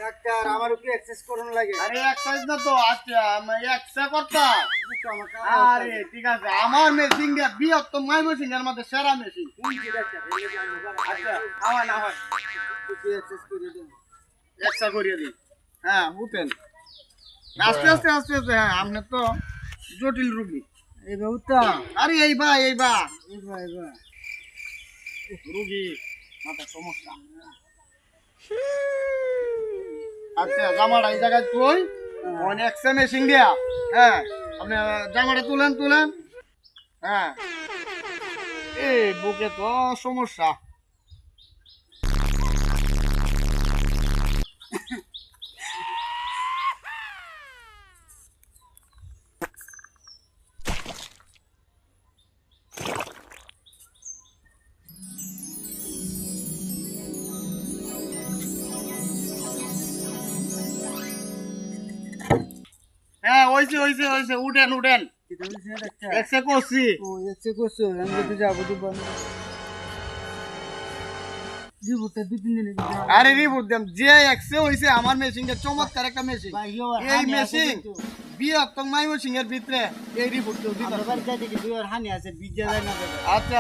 Doctor আমারও কি exercise করন লাগে? আরে এক্সারসাইজ না তো আচ্ছা আমি এক্সারসাইজ করতা। আরে ঠিক আছে আমার মেশিন দিয়া বৃহত্তম মেশিন এর মধ্যে সেরা মেশিন। আচ্ছা আমার না হয় এক্সারসাইজ করে দেন। এক্সারসাইজ করিয়ে দিই। হ্যাঁ উঠেন আস্তে আস্তে আস্তে আস্তে। হ্যাঁ আপনি তো জটিল রোগী। এইবার উঠতা। আরে এইবা এইবার রোগী মাথা সমস্যা। আচ্ছা জামাটা এই জায়গায় তুই অনেক মেশিন দিয়া। হ্যাঁ আপনি জামাটা তুলেন। হ্যাঁ এই বুকে তো সমস্যা। হ্যাঁ হইছে উঠেন এটা হইছে ডাক্তার। এক্সে করছি। ও এক্সারসাইজ করছো, আমি তো যাবো দিব না। জীবটা 2-3 দিনে আরে রিপোর্ট দেম যে এক্সে হইছে আমার মেশিনটা চমৎকার একটা মেশিন। এই মেশিন বৃহত্তম মেশিন এর ভিতরে এই রিপোর্ট দিতে। আমার বাড়িতে দেখি দুই আর হানি আছে, বিদ্যা যায় না। আচ্ছা